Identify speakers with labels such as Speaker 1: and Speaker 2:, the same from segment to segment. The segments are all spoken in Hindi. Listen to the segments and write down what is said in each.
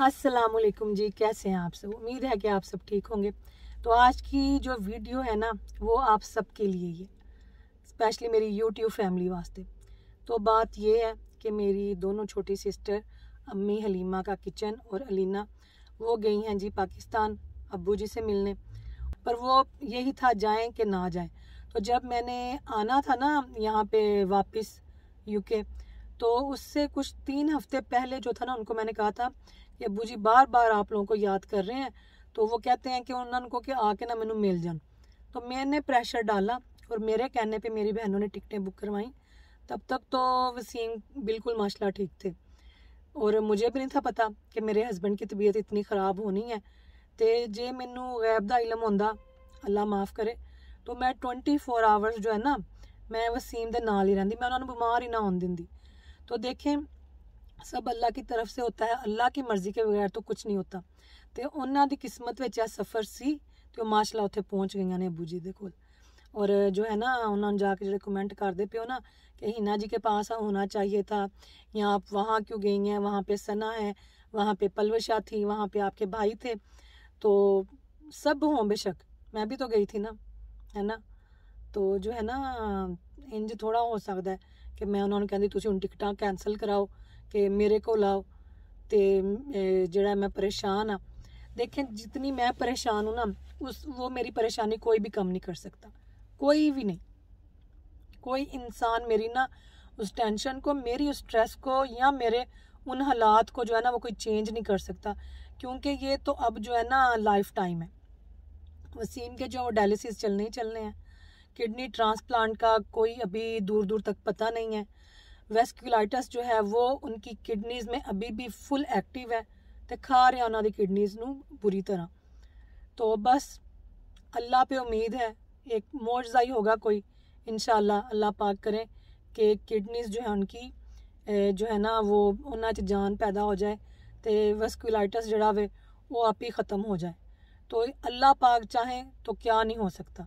Speaker 1: अस्सलाम वालेकुम जी, कैसे हैं आप सब। उम्मीद है कि आप सब ठीक होंगे। तो आज की जो वीडियो है ना, वो आप सब के लिए ही है, स्पेशली मेरी यूट्यूब फैमिली वास्ते। तो बात ये है कि मेरी दोनों छोटी सिस्टर अम्मी हलीमा का किचन और अलीना वो गई हैं जी पाकिस्तान अब्बू जी से मिलने। पर वो यही था जाएं कि ना जाएं। तो जब मैंने आना था ना यहाँ पे वापस यूके, तो उससे कुछ 3 हफ्ते पहले जो था ना, उनको मैंने कहा था कि अब्बू जी बार बार आप लोगों को याद कर रहे हैं। तो वो कहते हैं कि उनको कि आके ना मैनू मिल जान। तो मैंने प्रेशर डाला और मेरे कहने पे मेरी बहनों ने टिकटें बुक करवाई। तब तक तो वसीम बिल्कुल माशाल्लाह ठीक थे और मुझे भी नहीं था पता कि मेरे हस्बैंड की तबीयत इतनी ख़राब होनी है। तो जे मैनू गैब का इलम होंदा, अल्लाह माफ़ करे, तो मैं 24 आवर्स जो है ना मैं वसीम दे नाल ही रहिंदी, मैं उन्होंने बीमार ही ना होने दिंदी। तो देखें, सब अल्लाह की तरफ से होता है, अल्लाह की मर्जी के बगैर तो कुछ नहीं होता। तो उन्होंने दी किस्मत में यह सफ़र सी तो माशाल्लाह उत्थे पहुँच गई ने अबू जी दे कोल। और जो है ना उन्होंने जाके जो कमेंट करते पे हो ना कि हिना जी के पास होना चाहिए था, या आप वहाँ क्यों गई हैं, वहाँ पे सना है, वहाँ पे पलवशा थी, वहाँ पे आपके भाई थे। तो सब हों बेशक, मैं भी तो गई थी ना, है ना। तो जो है ना इंज थोड़ा हो सकता है कि मैं उन्होंने कहती तुसीं हुण टिकटां कैंसल कराओ कि मेरे को लाओ। तो जड़ा मैं परेशान हाँ, देखें जितनी मैं परेशान हूँ ना वो मेरी परेशानी कोई भी कम नहीं कर सकता, कोई भी नहीं। कोई इंसान मेरी ना उस टेंशन को, मेरी उस स्ट्रेस को या मेरे उन हालात को जो है ना वो कोई चेंज नहीं कर सकता, क्योंकि ये तो अब जो है ना लाइफ टाइम है। वसीम के जो डायलिसिस चलने ही चलने हैं, किडनी ट्रांसप्लांट का कोई अभी दूर दूर तक पता नहीं है। वेस्कुलाइटिस जो है वो उनकी किडनीज़ में अभी भी फुल एक्टिव है, तो खा रहे हैं उन्होंने किडनीज़ नू बुरी तरह। तो बस अल्लाह पे उम्मीद है एक मौजज़ा ही होगा कोई, इंशाल्लाह अल्लाह पाक करे कि किडनीज़ जो है उनकी जो है ना वो उन्हां च जान पैदा हो जाए, तो वेस्कुलाइटिस जड़ा वे वो आप ही ख़त्म हो जाए। तो अल्लाह पाक चाहे तो क्या नहीं हो सकता।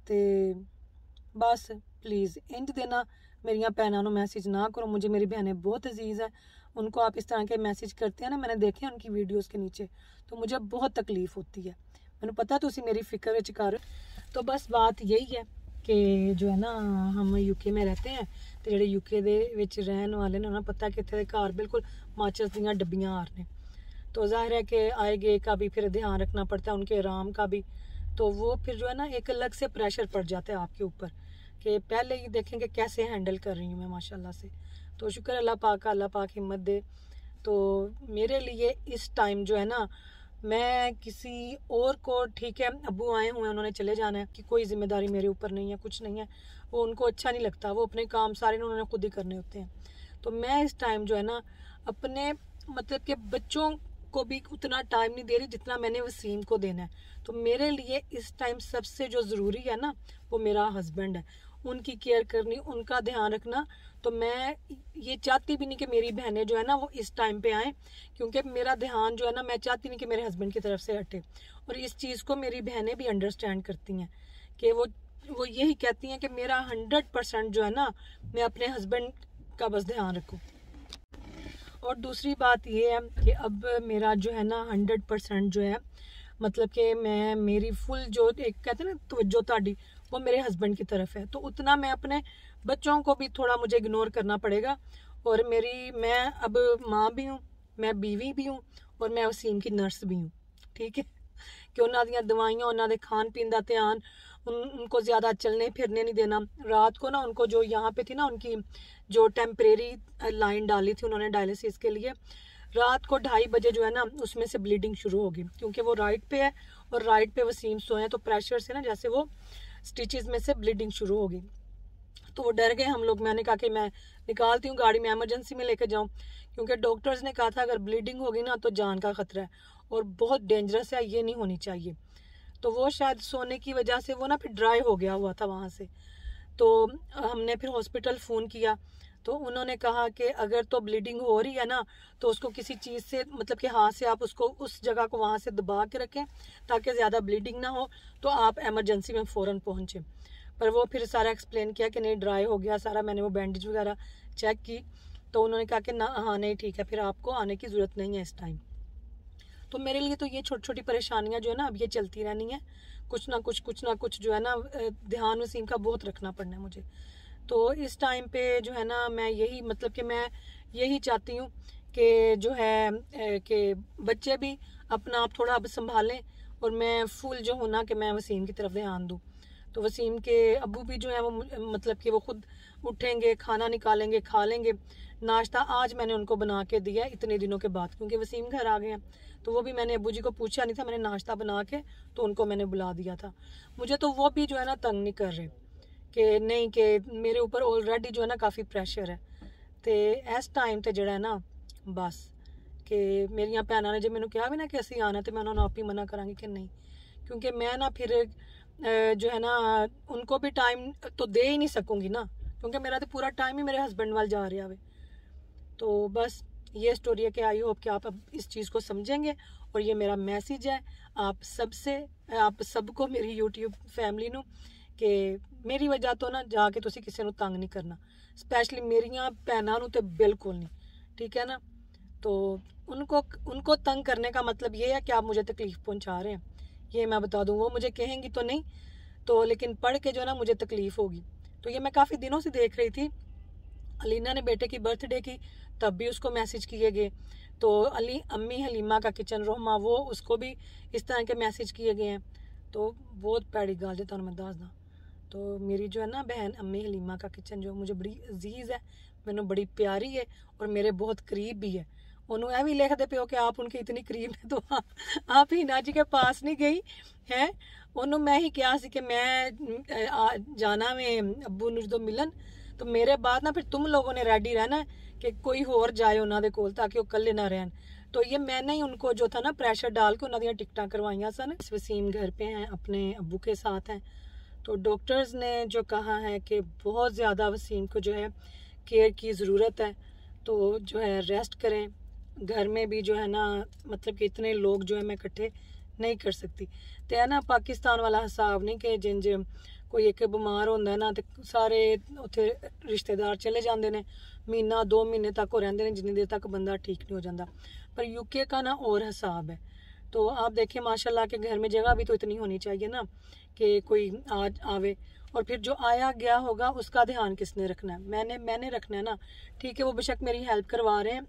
Speaker 1: तो बस प्लीज़ इंज देना मेरिया भैनों मैसेज ना करो, मुझे मेरी बहनें बहुत अजीज़ हैं, उनको आप इस तरह के मैसेज करते हैं ना, मैंने देखे उनकी वीडियोस के नीचे, तो मुझे बहुत तकलीफ़ होती है। मैंने पता तुसी मेरी फिक्र विच कर। तो बस बात यही है कि जो है ना हम यूके में रहते हैं, तो ਜਿਹੜੇ यूके ਦੇ ਵਿੱਚ रहन वाले ने उन्हें पता कि इत्थे दे घर बिल्कुल माचिस दीयां डब्बियां आ रहे, तो जाहिर है कि आए गए का भी फिर ध्यान रखना पड़ता है, उनके आराम का भी। तो वो फिर जो है ना एक अलग से प्रेशर पड़ जाता है आपके ऊपर कि पहले ही देखें कि कैसे हैंडल कर रही हूँ मैं माशाल्लाह से। तो शुक्र अल्लाह पाक का, अल्लाह पाक हिम्मत दे। तो मेरे लिए इस टाइम जो है ना मैं किसी और को, ठीक है अबू आए हुए हैं उन्होंने चले जाना है, कि कोई जिम्मेदारी मेरे ऊपर नहीं है, कुछ नहीं है, वो उनको अच्छा नहीं लगता, वो अपने काम सारे उन्होंने खुद ही करने होते हैं। तो मैं इस टाइम जो है ना अपने मतलब के बच्चों को भी उतना टाइम नहीं दे रही जितना मैंने वसीम को देना है। तो मेरे लिए इस टाइम सबसे जो ज़रूरी है ना वो मेरा हस्बैंड है, उनकी केयर करनी, उनका ध्यान रखना। तो मैं ये चाहती भी नहीं कि मेरी बहनें जो है ना वो इस टाइम पे आएँ, क्योंकि मेरा ध्यान जो है ना मैं चाहती नहीं कि मेरे हस्बैंड की तरफ से हटे। और इस चीज़ को मेरी बहनें भी अंडरस्टैंड करती हैं कि वो यही कहती हैं कि मेरा 100% जो है ना मैं अपने हस्बैंड का बस ध्यान रखूँ। और दूसरी बात ये है कि अब मेरा जो है ना 100% जो है मतलब कि मैं मेरी फुल जो एक कहते हैं ना तवज्जो ताड़ी वो मेरे हस्बैंड की तरफ है, तो उतना मैं अपने बच्चों को भी थोड़ा मुझे इग्नोर करना पड़ेगा। और मैं अब माँ भी हूँ, मैं बीवी भी हूँ, और मैं वसीम की नर्स भी हूँ, ठीक है। कि उन्होंने दवाइयाँ, उन्होंने खान पीन का ध्यान, उनको ज़्यादा चलने फिरने नहीं देना। रात को ना उनको जो यहाँ पे थी ना उनकी जो टेम्परेरी लाइन डाली थी उन्होंने डायलिसिस के लिए, रात को 2:30 बजे जो है ना उसमें से ब्लीडिंग शुरू होगी, क्योंकि वो राइट पे है और राइट पे वसीम सोए हैं, तो प्रेशर से ना जैसे वो स्टिचेस में से ब्लीडिंग शुरू होगी। तो वो डर गए हम लोग, मैंने कहा कि मैं निकालती हूँ गाड़ी में, एमरजेंसी में लेकर जाऊँ, क्योंकि डॉक्टर्स ने कहा था अगर ब्लीडिंग होगी ना तो जान का ख़तरा है और बहुत डेंजरस है, ये नहीं होनी चाहिए। तो वो शायद सोने की वजह से वो ना फिर ड्राई हो गया हुआ था वहाँ से। तो हमने फिर हॉस्पिटल फ़ोन किया, तो उन्होंने कहा कि अगर तो ब्लीडिंग हो रही है ना तो उसको किसी चीज़ से मतलब कि हाथ से आप उसको उस जगह को वहाँ से दबा के रखें ताकि ज़्यादा ब्लीडिंग ना हो, तो आप एमरजेंसी में फ़ौरन पहुँचें। पर वो फिर सारा एक्सप्लेन किया कि नहीं ड्राई हो गया सारा, मैंने वो बैंडेज वगैरह चेक की, तो उन्होंने कहा कि ना हाँ नहीं ठीक है, फिर आपको आने की ज़रूरत नहीं है इस टाइम। तो मेरे लिए तो ये छोटी छोटी परेशानियां जो है ना अब ये चलती रहनी है, कुछ ना कुछ जो है ना ध्यान वसीम का बहुत रखना पड़ना है मुझे। तो इस टाइम पे जो है ना मैं यही मतलब कि मैं यही चाहती हूँ कि जो है कि बच्चे भी अपना आप थोड़ा अब संभालें और मैं फुल जो हूँ ना कि मैं वसीम की तरफ ध्यान दूँ। तो वसीम के अब्बू भी जो है वो मतलब कि वो खुद उठेंगे, खाना निकालेंगे, खा लेंगे। नाश्ता आज मैंने उनको बना के दिया इतने दिनों के बाद, क्योंकि वसीम घर आ गए हैं। तो वो भी मैंने अब्बू जी को पूछा नहीं था, मैंने नाश्ता बना के तो उनको मैंने बुला दिया था। मुझे तो वो भी जो है ना तंग नहीं कर रहे कि नहीं कि मेरे ऊपर ऑलरेडी जो है ना काफ़ी प्रेशर है। तो इस टाइम ते जड़ा है ना बस कि मेरिया भैनों ने जो मैंने कहा भी ना कि असी आना, तो मैं उन्होंने आप ही मना करांगी कि नहीं, क्योंकि मैं ना फिर जो है ना उनको भी टाइम तो दे ही नहीं सकूंगी ना, क्योंकि मेरा तो पूरा टाइम ही मेरे हस्बैंड वाल जा रहा है। तो बस ये स्टोरी है कि आई होप कि आप अब इस चीज़ को समझेंगे, और ये मेरा मैसेज है आप सबको, मेरी यूट्यूब फैमिली नू, कि मेरी वजह तो ना जाके तुसी किसी नू तंग नहीं करना, स्पैशली मेरिया भैनों नू तो बिल्कुल नहीं, ठीक है ना। तो उनको तंग करने का मतलब ये है कि आप मुझे तकलीफ़ पहुंचा रहे हैं, ये मैं बता दूं। वो मुझे कहेंगी तो नहीं, तो लेकिन पढ़ के जो ना मुझे तकलीफ़ होगी। तो ये मैं काफ़ी दिनों से देख रही थी। अलीना ने बेटे की बर्थडे की, तब भी उसको मैसेज किए गए। तो अम्मी हलीमा का किचन रोमा, वो उसको भी इस तरह के मैसेज किए गए हैं। तो बहुत पैड़ी गल जो तुहानू मैं दसदा, तो मेरी जो है ना बहन अम्मी हलीमा का किचन जो मुझे बड़ी अजीज़ है, मैंने बड़ी प्यारी है और मेरे बहुत करीब भी है। उन्होंने यह भी लिखते पे हो कि आप उनके इतनी करीब है, तो आप हिना जी के पास नहीं गई है। उन्होंने मैं ही कहा कि मैं जाना में अब्बू नू जो मिलन, तो मेरे बाद ना फिर तुम लोगों ने रेडी रहना है कि कोई होर जाए उन्होंने कोल, ताकि वो कल्ले ना रहन। तो ये मैंने ही उनको जो था ना प्रेशर डाल के उन्होंने टिकटा करवाइया सन। वसीम घर पे हैं, अपने अब्बू के साथ हैं। तो डॉक्टर्स ने जो कहा है कि बहुत ज़्यादा वसीम को जो है केयर की ज़रूरत है, तो जो है रेस्ट करें। घर में भी जो है ना मतलब कि इतने लोग जो है मैं इकट्ठे नहीं कर सकती। तो है ना पाकिस्तान वाला हिसाब नहीं कि जिंज कोई एक बीमार होंदा ना तो सारे उत्थे रिश्तेदार चले जाते हैं, महीना 2 महीने तक वो रहते हैं, जितनी देर तक बंदा ठीक नहीं हो जाता। पर यूके का ना और हिसाब है। तो आप देखिए माशाल्लाह के घर में जगह भी तो इतनी होनी चाहिए ना कि कोई आज आवे, और फिर जो आया गया होगा उसका ध्यान किसने रखना है? मैंने रखना है ना। ठीक है, वो बेशक मेरी हेल्प करवा रहे हैं,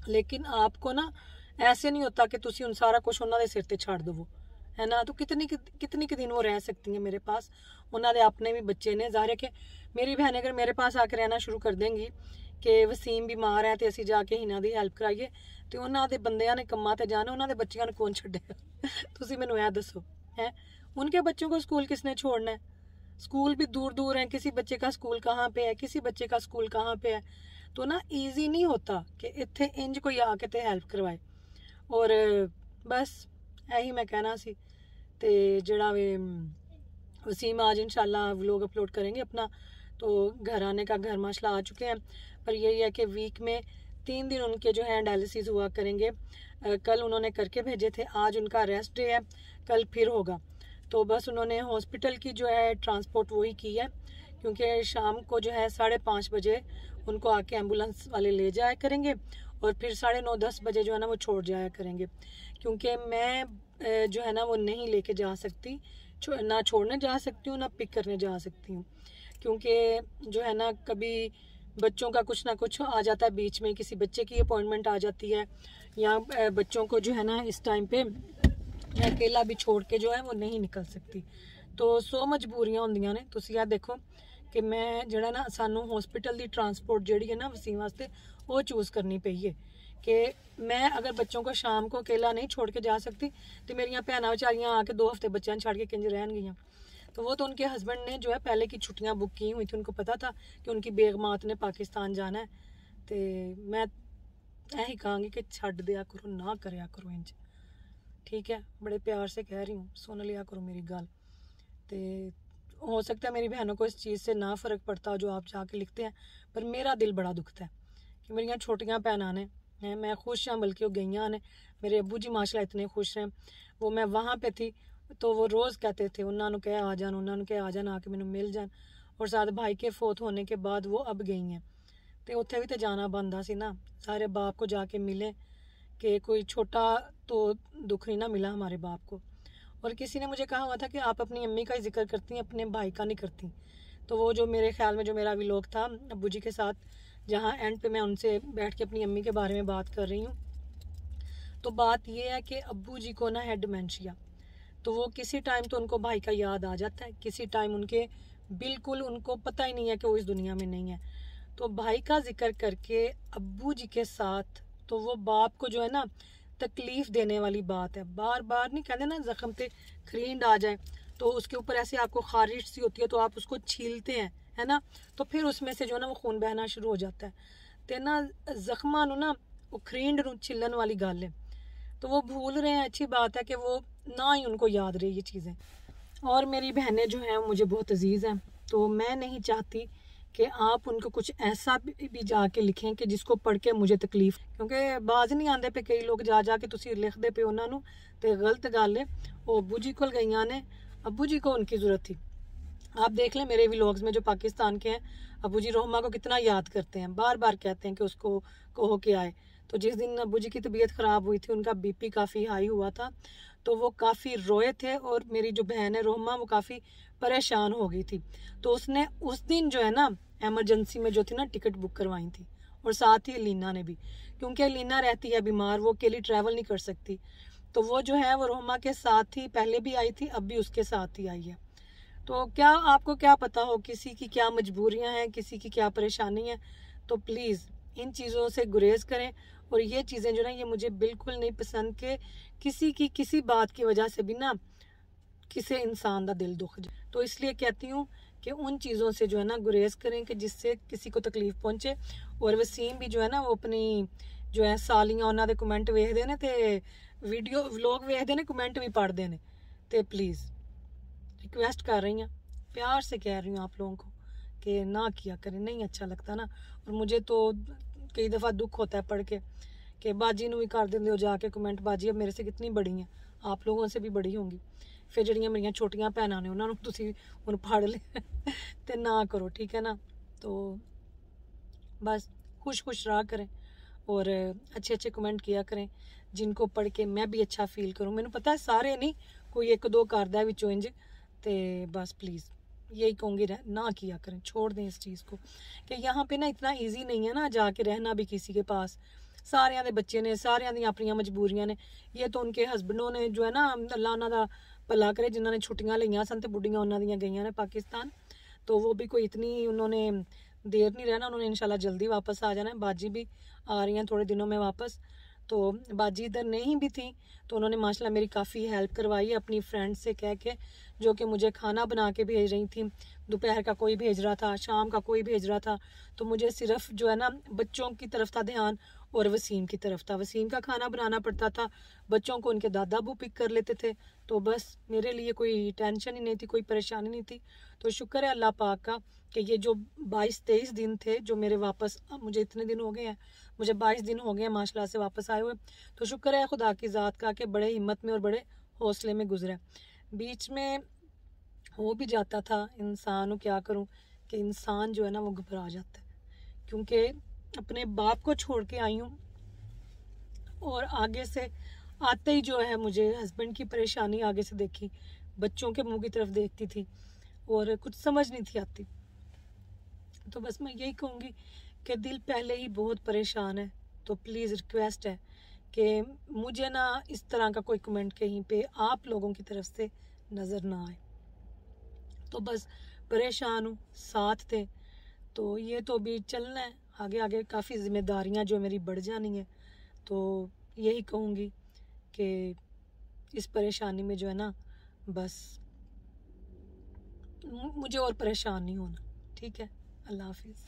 Speaker 1: लेकिन आपको ना ऐसे नहीं होता कि तुसी उन सारा कुछ उन्होंने सिर ते छाड़ दो, है ना। तो कितनी के दिन वो रह सकती हैं मेरे पास, उन्होंने अपने भी बच्चे ने। ज़ाहिर है कि मेरी बहन अगर मेरे पास आकर रहना शुरू कर देंगी कि वसीम बीमार है तो असी जाके हिना दी हेल्प कराइए, तो उन्होंने बंदियां ने कम्मा ते जाना, उन्होंने बच्चियां ने कौन छड्डेगा? तुसी मैनू यह दसो है। उनके बच्चों को स्कूल किसने छोड़ना है? स्कूल भी दूर दूर हैं, किसी बच्चे का स्कूल कहाँ पे है, किसी बच्चे का स्कूल कहाँ पे है। तो ना ईजी नहीं होता कि इत्थे इंज कोई आके ते हेल्प करवाए। और बस यही मैं कहना सी। ते जड़ा वे वसीम आज इंशाल्लाह व्लॉग अपलोड करेंगे अपना। तो घर आने का घर माशाल्लाह आ चुके हैं, पर यही है कि वीक में 3 दिन उनके जो है डायलिसिस हुआ करेंगे। कल उन्होंने करके भेजे थे, आज उनका रेस्ट डे है, कल फिर होगा। तो बस उन्होंने हॉस्पिटल की जो है ट्रांसपोर्ट वही की है, क्योंकि शाम को जो है 5:30 बजे उनको आके एम्बुलेंस वाले ले जाया करेंगे, और फिर 9:30-10 बजे जो है ना वो छोड़ जाया करेंगे। क्योंकि मैं जो है ना वो नहीं लेके जा सकती, ना छोड़ने जा सकती हूँ ना पिक करने जा सकती हूँ, क्योंकि जो है ना कभी बच्चों का कुछ ना कुछ आ जाता है बीच में, किसी बच्चे की अपॉइंटमेंट आ जाती है, या बच्चों को जो है ना इस टाइम पे अकेला भी छोड़ के जो है वो नहीं निकल सकती। तो 100 मजबूरियां होंदियां ने। तुसी यार देखो कि मैं जड़ा ना सानू हॉस्पिटल की ट्रांसपोर्ट जी है ना वसीम वास्ते वो चूज़ करनी पई है कि मैं अगर बच्चों को शाम को अकेला नहीं छोड़ के जा सकती, तो मेरिया भैन बेचारियाँ आके 2 हफ्ते बच्चों छड़ के किंज रहन गई। तो वो तो उनके हस्बैंड ने जो है पहले की छुट्टियां बुक की हुई थी, उनको पता था कि उनकी बेगमात ने पाकिस्तान जाना है। तो मैं यही कहांगी कि छड़ दिया करो, ना करया करो इंज, ठीक है। बड़े प्यार से कह रही हूँ, सुन लिया करो मेरी गल। तो हो सकता है मेरी बहनों को इस चीज़ से ना फ़र्क पड़ता जो आप जाके लिखते हैं, पर मेरा दिल बड़ा दुखता है कि मेरिया छोटियां भैनां ने हैं, मैं खुश हाँ, बल्कि वो गईयां ने। मेरे अब्बू जी माशाल्लाह इतने खुश हैं। वो मैं वहाँ पे थी तो वो रोज़ कहते थे उन्होंने कह आ जान, उन्होंने कह आ जान, आके मैनू मिल जान। और साथ भाई के फोत होने के बाद वो अब गई हैं, तो उत्थे भी तो जाना बनता सी ना, सारे बाप को जाके मिले कि कोई छोटा तो दुख नहीं ना मिला हमारे बाप को। और किसी ने मुझे कहा हुआ था कि आप अपनी अम्मी का ही जिक्र करती हैं, अपने भाई का नहीं करती। तो वो जो मेरे ख्याल में जो मेरा व्लॉग था अब्बू जी के साथ, जहाँ एंड पे मैं उनसे बैठ के अपनी अम्मी के बारे में बात कर रही हूँ, तो बात ये है कि अब्बू जी को ना है डिमेंशिया। तो वो किसी टाइम तो उनको भाई का याद आ जाता है, किसी टाइम उनके बिल्कुल उनको पता ही नहीं है कि वो इस दुनिया में नहीं है। तो भाई का जिक्र करके अब्बू जी के साथ, तो वो बाप को जो है ना तकलीफ देने वाली बात है। बार बार नहीं कहते ना जख्म पे खरींद आ जाए तो उसके ऊपर ऐसे आपको खारिश सी होती है तो आप उसको छीलते हैं, है ना, तो फिर उसमें से जो है ना वो खून बहना शुरू हो जाता है। तो ना जख्मा ना वो खरींद छिलन वाली गल है। तो वो भूल रहे हैं, अच्छी बात है कि वो ना ही उनको याद रहे ये चीज़ें। और मेरी बहनें जो हैं मुझे बहुत अजीज़ हैं, तो मैं नहीं चाहती कि आप उनको कुछ ऐसा भी जाके लिखें कि जिसको पढ़ के मुझे तकलीफ, क्योंकि बाज नहीं आते पे कई लोग जा जाके तुसी लिखते पे उन्होंने तो गलत गल है। वो अब्बू जी को गई ने, अब्बू जी को उनकी ज़रूरत थी। आप देख लें मेरे व्लॉग्स में जो पाकिस्तान के हैं, अब्बू जी रोहमा को कितना याद करते हैं, बार बार कहते हैं कि उसको कहो के आए। तो जिस दिन अब्बू जी की तबीयत ख़राब हुई थी, उनका बीपी काफ़ी हाई हुआ था, तो वो काफ़ी रोए थे और मेरी जो बहन है रोहमा वो काफ़ी परेशान हो गई थी। तो उसने उस दिन जो है ना एमरजेंसी में जो थी ना टिकट बुक करवाई थी, और साथ ही लीना ने भी, क्योंकि लीना रहती है बीमार, वो अकेली ट्रैवल नहीं कर सकती। तो वो जो है वो रोहमा के साथ ही पहले भी आई थी, अब भी उसके साथ ही आई है। तो क्या आपको क्या पता हो किसी की क्या मजबूरियां हैं, किसी की क्या परेशानी है, तो प्लीज़ इन चीज़ों से गुरेज करें। और ये चीज़ें जो ना ये मुझे बिल्कुल नहीं पसंद कि किसी की किसी बात की वजह से भी ना किसी इंसान का दिल दुख जाए। तो इसलिए कहती हूँ कि उन चीज़ों से जो है ना गुरेज करें कि जिससे किसी को तकलीफ पहुँचे। और वसीम भी जो है ना वो अपनी जो है सालियां उन्होंने कमेंट वेखते ने, तो वीडियो व्लॉग वेखते ने, कमेंट भी पढ़ते हैं, तो प्लीज़ रिक्वेस्ट कर रही हूँ, प्यार से कह रही हूँ आप लोगों को कि ना किया करें, नहीं अच्छा लगता ना। और मुझे तो कई दफ़ा दुख होता है पढ़ के कि बाजी भी कर देंगे हो जाके कमेंट, बाजी अब मेरे से कितनी बड़ी हैं, आप लोगों से भी बड़ी होंगी, फिर जड़ियाँ मेरिया छोटियां भैनों ने उन्होंने तुसी हुण फड़ ले तो ना करो, ठीक है ना। तो बस खुश खुश रहा करें और अच्छे अच्छे कमेंट किया करें जिनको पढ़ के मैं भी अच्छा फील करूँ। मैंने पता है सारे नहीं, कोई एक दो करदा है विचों इंज, तो बस प्लीज़ यही कहूँगी ना किया करें, छोड़ दें इस चीज़ को कि यहाँ पे ना इतना इजी नहीं है ना जाके रहना भी किसी के पास। सारियां दे बच्चे ने, सारियां दी अपनियां मजबूरियां ने। ये तो उनके हस्बैंडों ने जो है ना अल्लाह उन्हां दा भला करे जिन्होंने छुट्टियां लईयां सन ते बुढ़ियां उन्हां दियां गईयां ने पाकिस्तान, तो वो भी कोई इतनी उन्होंने देर नहीं रहना, उन्होंने इंशाल्लाह जल्दी वापस आ जाना है। बाजी भी आ रही हैं थोड़े दिनों में वापस। तो बाजी इधर नहीं भी थी तो उन्होंने माशाल्लाह मेरी काफ़ी हेल्प करवाई है अपनी फ्रेंड से कह के, जो कि मुझे खाना बना के भेज रही थी। दोपहर का कोई भेज रहा था, शाम का कोई भेज रहा था, तो मुझे सिर्फ जो है ना बच्चों की तरफ था ध्यान और वसीम की तरफ था। वसीम का खाना बनाना पड़ता था, बच्चों को उनके दादा अबू पिक कर लेते थे, तो बस मेरे लिए कोई टेंशन ही नहीं थी, कोई परेशानी नहीं थी। तो शुक्र है अल्लाह पाक का कि ये जो 22-23 दिन थे जो मेरे वापस, मुझे इतने दिन हो गए हैं, मुझे 22 दिन हो गए हैं माशाल्लाह से वापस आए हुए। तो शुक्र है खुदा की ज़ात का कि बड़े हिम्मत में और बड़े हौसले में गुजरे। बीच में हो भी जाता था इंसान, क्या करूं कि इंसान जो है ना वो घबरा जाता है, क्योंकि अपने बाप को छोड़ के आई हूँ और आगे से आते ही जो है मुझे हस्बैंड की परेशानी आगे से देखी, बच्चों के मुंह की तरफ देखती थी और कुछ समझ नहीं थी आती। तो बस मैं यही कहूँगी कि दिल पहले ही बहुत परेशान है, तो प्लीज़ रिक्वेस्ट है कि मुझे ना इस तरह का कोई कमेंट कहीं पे आप लोगों की तरफ से नज़र ना आए। तो बस परेशान हूँ, साथ थे, तो ये तो अभी चलना है, आगे आगे काफ़ी जिम्मेदारियाँ जो मेरी बढ़ जानी है। तो यही कहूँगी कि इस परेशानी में जो है ना बस मुझे और परेशान नहीं होना, ठीक है। अल्लाह हाफिज़।